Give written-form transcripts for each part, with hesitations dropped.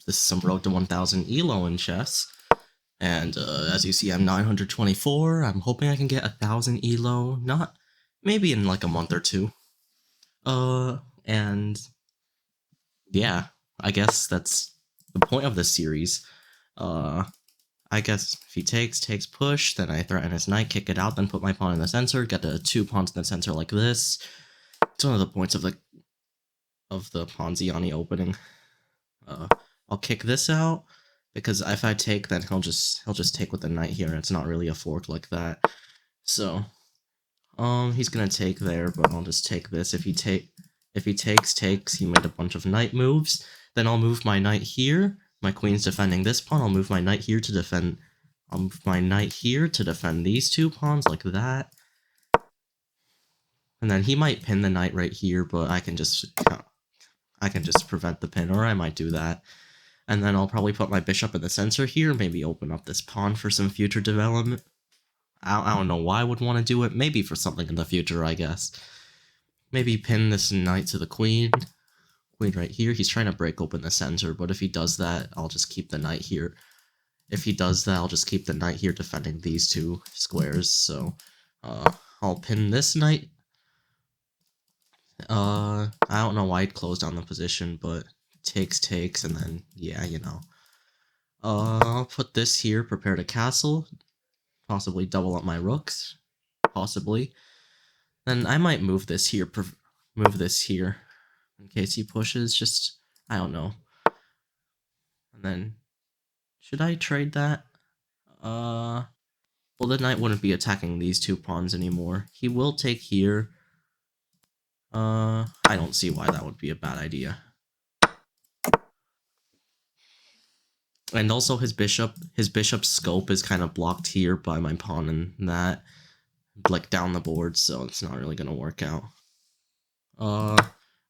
This is some Road to 1000 ELO in chess. And as you see, I'm 924. I'm hoping I can get 1000 ELO. Not maybe in like a month or two. And yeah, I guess that's the point of this series. I guess if he takes push, then I threaten his knight, kick it out, then put my pawn in the center, get the 2 pawns in the center like this. It's one of the points of the Ponziani opening. I'll kick this out because if I take, then he'll just take with the knight here, and it's not really a fork like that. So, he's gonna take there, but I'll just take this. If he takes, he made a bunch of knight moves. Then I'll move my knight here. My queen's defending this pawn. I'll move my knight here to defend. I'll move my knight here to defend these 2 pawns like that. And then he might pin the knight right here, but I can just prevent the pin, or I might do that. And then I'll probably put my bishop in the center here, maybe open up this pawn for some future development. I don't know why I would want to do it, maybe for something in the future, I guess. Maybe pin this knight to the queen. Queen right here, he's trying to break open the center, but if he does that, I'll just keep the knight here. If he does that, I'll just keep the knight here defending these 2 squares, so I'll pin this knight. I don't know why I'd close down the position, but takes, and then, yeah, you know. I'll put this here, prepare to castle, possibly double up my rooks, possibly. Then I might move this here, in case he pushes, just, I don't know. And then, should I trade that? Well, the knight wouldn't be attacking these 2 pawns anymore. He will take here. I don't see why that would be a bad idea. And also his bishop's scope is kind of blocked here by my pawn and that, like, down the board, so it's not really gonna work out.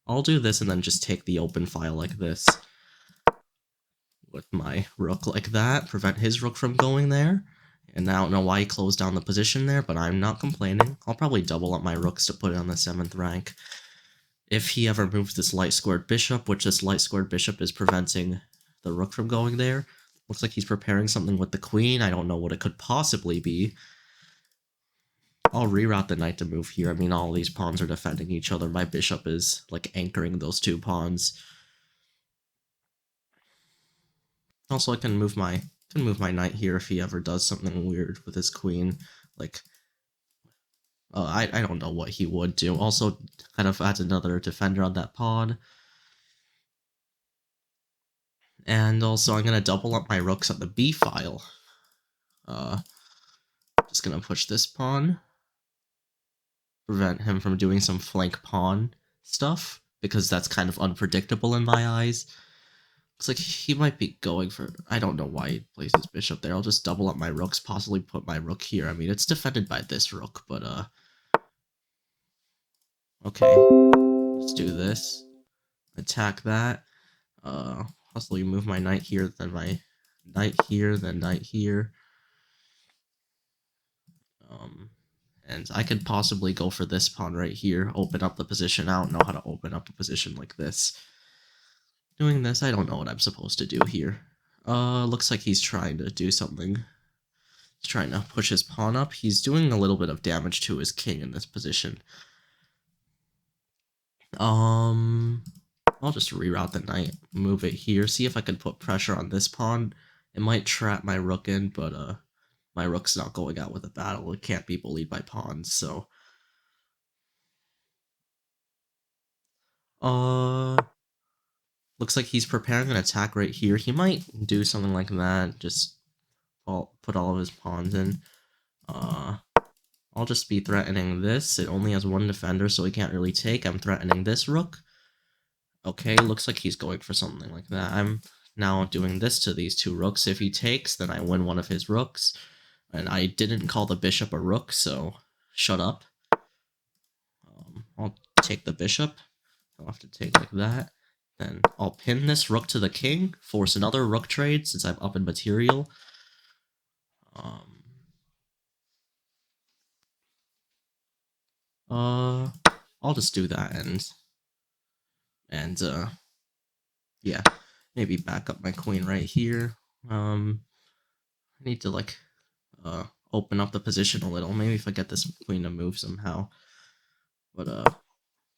I'll do this and then just take the open file like this. With my rook like that, prevent his rook from going there. And I don't know why he closed down the position there, but I'm not complaining. I'll probably double up my rooks to put it on the 7th rank. If he ever moves this light squared bishop, which this light squared bishop is preventing the rook from going there. Looks like he's preparing something with the queen. I don't know what it could possibly be. I'll reroute the knight to move here. I mean, all these pawns are defending each other. My bishop is, like, anchoring those 2 pawns. Also, I can move my knight here if he ever does something weird with his queen. Like, I don't know what he would do. Also, kind of adds another defender on that pawn. And also, I'm gonna double up my rooks on the b file. Just gonna push this pawn. Prevent him from doing some flank pawn stuff, because that's kind of unpredictable in my eyes. Looks like he might be going for... I don't know why he plays his bishop there. I'll just double up my rooks, possibly put my rook here. I mean, it's defended by this rook, but, okay. Let's do this. Attack that. Possibly move my knight here, then my knight here, then knight here. And I could possibly go for this pawn right here, open up the position. I don't know how to open up a position like this. Doing this, I don't know what I'm supposed to do here. Looks like he's trying to do something. He's trying to push his pawn up. He's doing a little bit of damage to his king in this position. I'll just reroute the knight, move it here, see if I can put pressure on this pawn. It might trap my rook in, but, my rook's not going out with a battle. It can't be bullied by pawns, so... Looks like he's preparing an attack right here. He might do something like that, just put all of his pawns in. I'll just be threatening this. It only has 1 defender, so he can't really take. I'm threatening this rook. Okay, looks like he's going for something like that. I'm now doing this to these 2 rooks. If he takes, then I win one of his rooks. And I didn't call the bishop a rook, so shut up. I'll take the bishop. I'll have to take like that. Then I'll pin this rook to the king, force another rook trade since I'm up in material. I'll just do that, and yeah. maybe back up my queen right here. I need to like open up the position a little. Maybe if I get this queen to move somehow. But I'm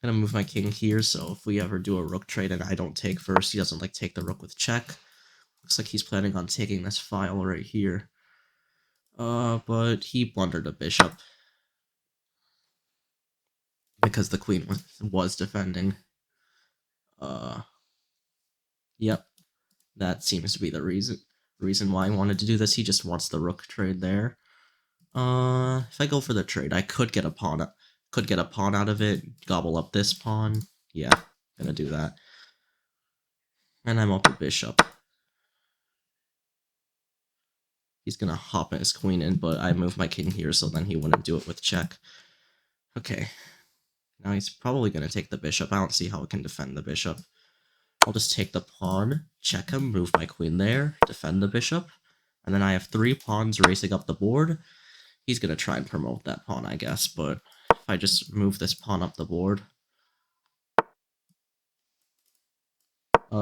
gonna move my king here, so if we ever do a rook trade and I don't take first, he doesn't like take the rook with check. Looks like he's planning on taking this file right here. But he blundered a bishop because the queen was defending. Yep, that seems to be the reason why I wanted to do this. He just wants the rook trade there. If I go for the trade, I could get a pawn out of it, gobble up this pawn. Yeah, gonna do that. And I'm up to bishop. He's gonna hop his queen in, but I move my king here, so then he wouldn't do it with check. Okay. Now he's probably gonna take the bishop. I don't see how it can defend the bishop. I'll just take the pawn, check him, move my queen there, defend the bishop, and then I have 3 pawns racing up the board. He's gonna try and promote that pawn, I guess, but if I just move this pawn up the board...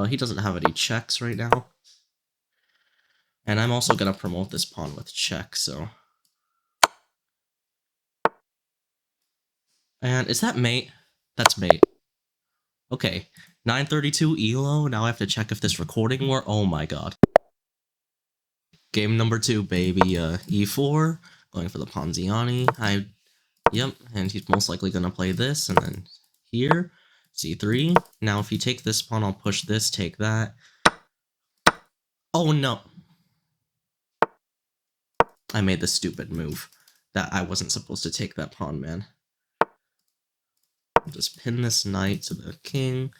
he doesn't have any checks right now. And I'm also gonna promote this pawn with check, so... And is that mate? That's mate. Okay, 932 ELO, now I have to check if this recording worked. Oh my god. Game number 2, baby. E4, going for the Ponziani. Yep, and he's most likely gonna play this, and then here, C3. Now if you take this pawn, I'll push this, take that. Oh no! I made the stupid move. That I wasn't supposed to take that pawn, man. I'll just pin this knight to the king.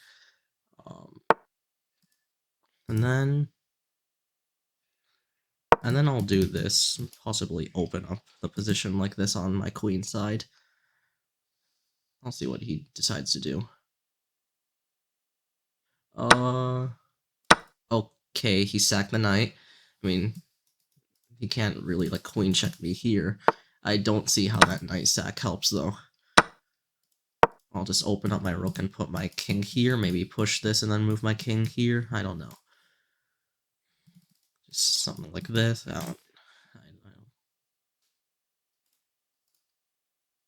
And then I'll do this, possibly open up the position like this on my queen side. I'll see what he decides to do. Okay, he sacked the knight. I mean, he can't really, like, queen check me here. I don't see how that knight sack helps, though. I'll just open up my rook and put my king here, maybe push this and then move my king here. I don't know. Just something like this. I don't.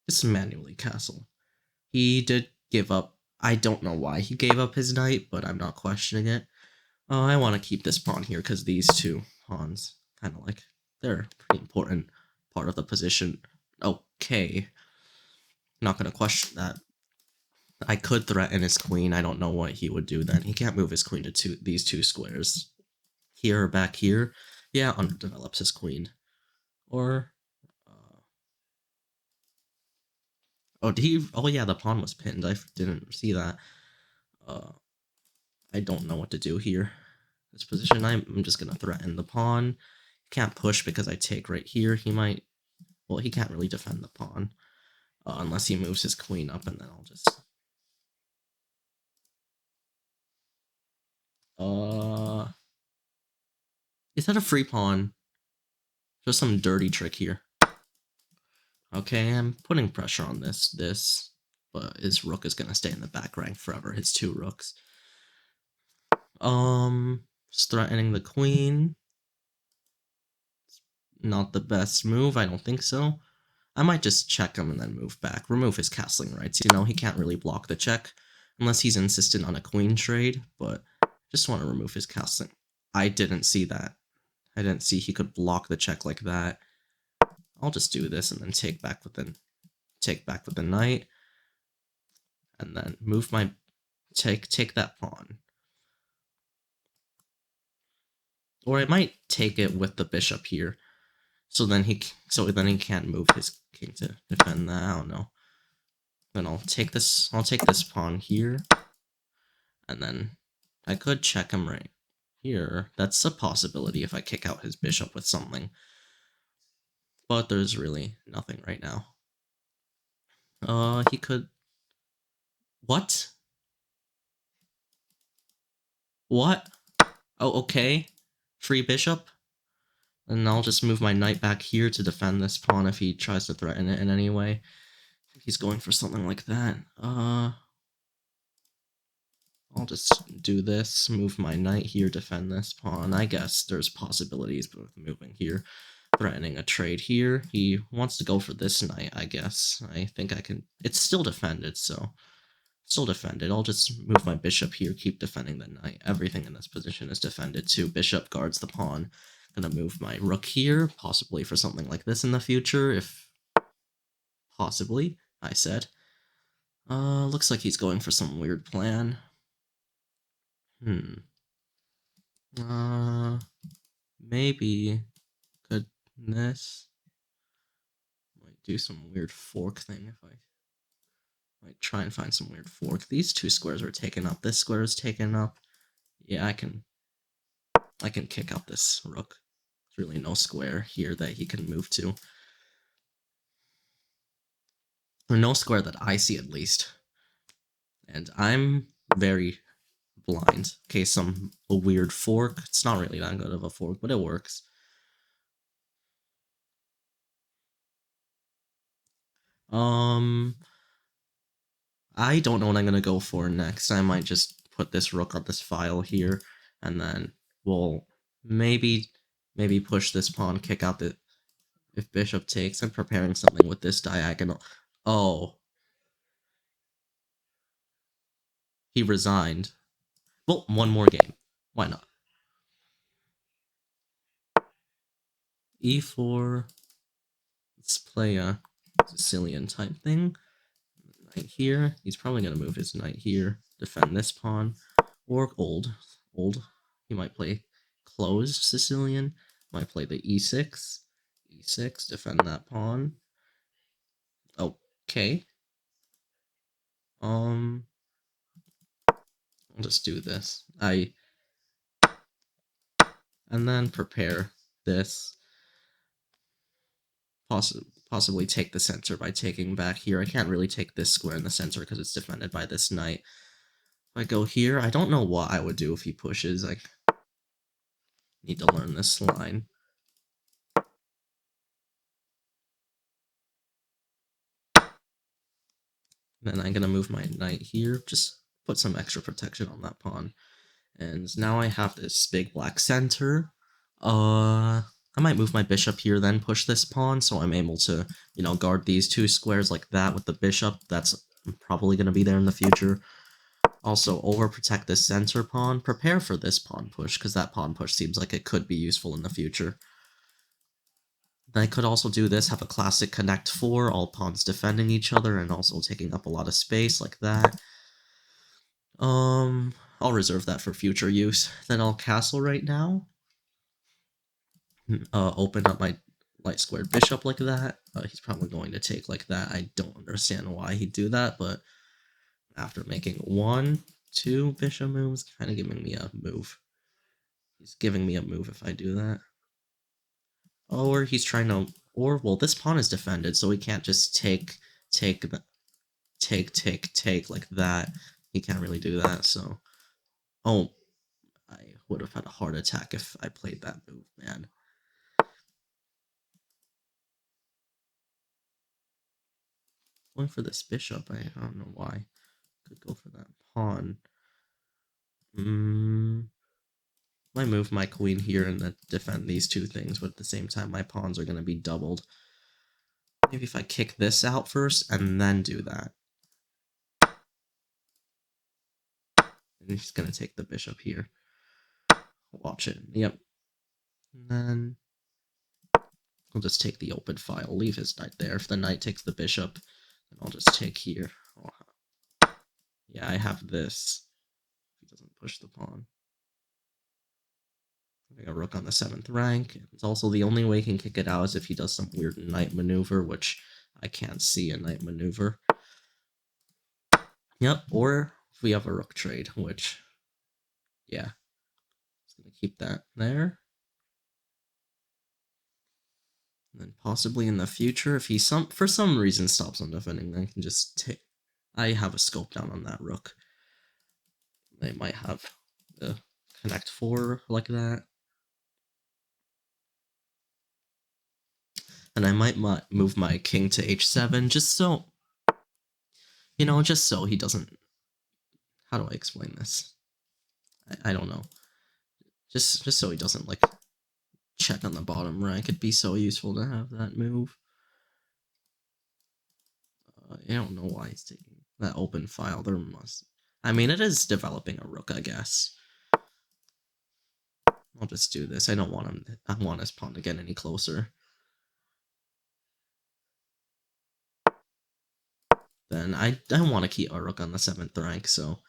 Just manually castle. He did give up. I don't know why he gave up his knight, but I'm not questioning it. I want to keep this pawn here because these 2 pawns, kind of like, they're a pretty important part of the position. Okay. Not going to question that. I could threaten his queen. I don't know what he would do then. He can't move his queen to these 2 squares. Here or back here. Yeah, underdevelops his queen. Or... Oh yeah, the pawn was pinned. I didn't see that. I don't know what to do here. This position, I'm just gonna threaten the pawn. Can't push because I take right here. He might... Well, he can't really defend the pawn. Unless he moves his queen up, and then I'll just... Is that a free pawn? Just some dirty trick here. Okay, I'm putting pressure on this, but his rook is gonna stay in the back rank forever, his 2 rooks. Just threatening the queen. Not the best move, I don't think so. I might just check him and then move back. Remove his castling rights, you know, he can't really block the check. Unless he's insistent on a queen trade, but just want to remove his castling. I didn't see that. I didn't see he could block the check like that. I'll just do this and then take back with the knight. And then move my... Take that pawn. Or I might take it with the bishop here. So then he can't move his king to defend that. I don't know. Then I'll take this pawn here. And then I could check him right here. That's a possibility if I kick out his bishop with something. But there's really nothing right now. He could... What? What? Oh, okay. Free bishop? And I'll just move my knight back here to defend this pawn if he tries to threaten it in any way. He's going for something like that. I'll just do this, move my knight here, defend this pawn. I guess there's possibilities with moving here, threatening a trade here. He wants to go for this knight, I guess. I think I can... It's still defended, so... Still defended. I'll just move my bishop here, keep defending the knight. Everything in this position is defended too. Bishop guards the pawn. Gonna move my rook here, possibly for something like this in the future, if... Possibly, I said. Looks like he's going for some weird plan. Maybe could this might do some weird fork thing if I might try and find some weird fork. These two squares are taken up. This square is taken up. Yeah, I can kick out this rook. There's really no square here that he can move to. Or no square that I see at least. And I'm very blind. Okay, a weird fork. It's not really that good of a fork, but it works. I don't know what I'm gonna go for next. I might just put this rook on this file here, and then we'll maybe push this pawn, kick out the... If bishop takes, I'm preparing something with this diagonal. Oh. He resigned. Well, one more game. Why not? E4. Let's play a Sicilian type thing. Knight here. He's probably going to move his knight here, defend this pawn. Or old. He might play closed Sicilian. Might play the e6. E6, defend that pawn. Okay. I'll just do this. And then prepare this. Possibly take the center by taking back here. I can't really take this square in the center because it's defended by this knight. If I go here, I don't know what I would do if he pushes. I need to learn this line. Then I'm gonna move my knight here, just put some extra protection on that pawn. And now I have this big black center. I might move my bishop here, then push this pawn, so I'm able to, guard these two squares like that with the bishop. That's probably going to be there in the future. Also, overprotect this center pawn. Prepare for this pawn push, because that pawn push seems like it could be useful in the future. Then I could also do this, have a classic connect 4, all pawns defending each other, and also taking up a lot of space like that. I'll reserve that for future use. Then I'll castle right now. Open up my light squared bishop like that. He's probably going to take like that. I don't understand why he'd do that, but after making 1, 2 bishop moves, kind of giving me a move. He's giving me a move if I do that. Or he's trying to... Or, well, this pawn is defended, so he can't just take like that. He can't really do that, so... Oh, I would have had a heart attack if I played that move, man. Going for this bishop, I don't know why. Could go for that pawn. Might move my queen here and then defend these two things, but at the same time my pawns are going to be doubled. Maybe if I kick this out first and then do that. And he's going to take the bishop here. Watch it. Yep. And then I'll just take the open file. Leave his knight there. If the knight takes the bishop, then I'll just take here. Yeah, I have this. He doesn't push the pawn. I got a rook on the 7th rank. It's also the only way he can kick it out is if he does some weird knight maneuver, which I can't see a knight maneuver. Yep, or if we have a rook trade, which, yeah. Just gonna keep that there. And then possibly in the future, if he for some reason stops on defending, then I can just take... I have a scope down on that rook. They might have the connect 4 like that. And I might move my king to h7, just so, just so he doesn't how do I explain this? I don't know. Just so he doesn't, like, check on the bottom rank. It'd be so useful to have that move. I don't know why he's taking that open file. There must... I mean, it is developing a rook, I guess. I'll just do this. I don't want him... I want his pawn to get any closer. Then I want to keep a rook on the 7th rank, so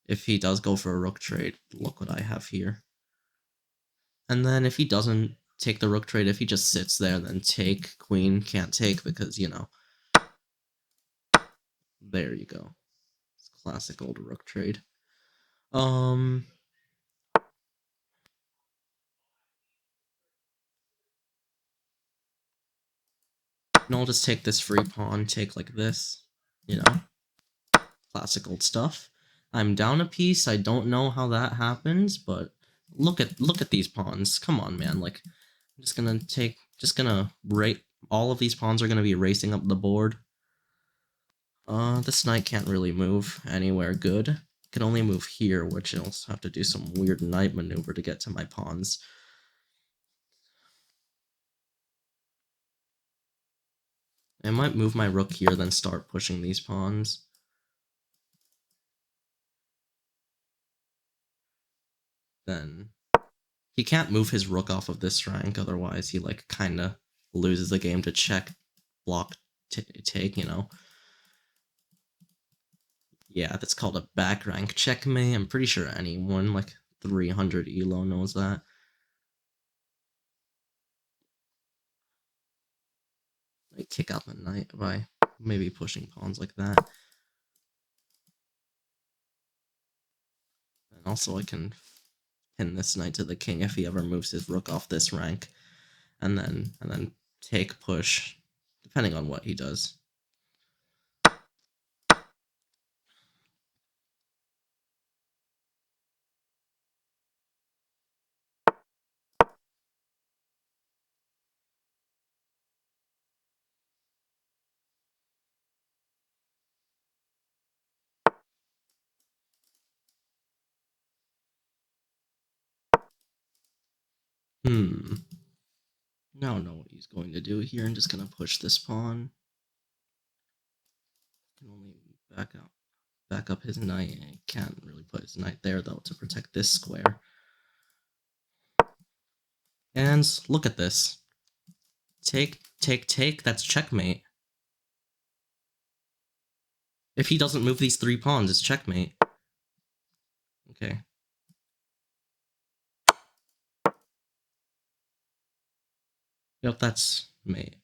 if he does go for a rook trade, look what I have here. And then if he doesn't take the rook trade, if he just sits there, then take, queen, can't take because, you know. There you go. It's classic old rook trade. And I'll just take this free pawn, take like this, you know. Classic old stuff. I'm down a piece. I don't know how that happens, but look at these pawns. Come on, man. Like, I'm just gonna rate, all of these pawns are gonna be racing up the board. This knight can't really move anywhere good. It can only move here, which I'll have to do some weird knight maneuver to get to my pawns. I might move my rook here, then start pushing these pawns. Then he can't move his rook off of this rank, otherwise he, like, kinda loses the game to check, block, take, you know. Yeah, that's called a back rank checkmate. I'm pretty sure anyone, like, 300 ELO knows that. I kick out the knight by maybe pushing pawns like that. And also I can pin this knight to the king if he ever moves his rook off this rank. And then take, push, depending on what he does. I don't know what he's going to do here. I'm just gonna push this pawn. Can only back up his knight. I can't really put his knight there though to protect this square. And look at this. Take, take, take. That's checkmate. If he doesn't move these 3 pawns, it's checkmate. Okay. Yep, that's mate.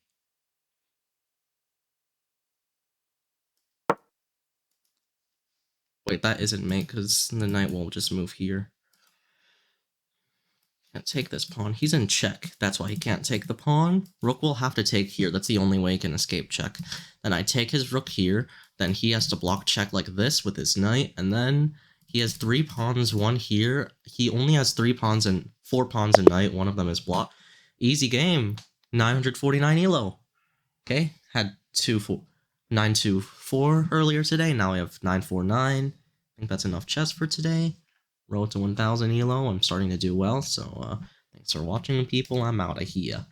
Wait, that isn't mate, because the knight won't just move here. Can't take this pawn. He's in check. That's why he can't take the pawn. Rook will have to take here. That's the only way he can escape check. Then I take his rook here. Then he has to block check like this with his knight. And then he has 3 pawns, 1 here. He only has 3 pawns and 4 pawns and knight. One of them is blocked. Easy game. 949 ELO. Okay, had 924 earlier today. Now I have 949. I think that's enough chess for today. Road to 1000 ELO. I'm starting to do well, so thanks for watching, people. I'm out of here.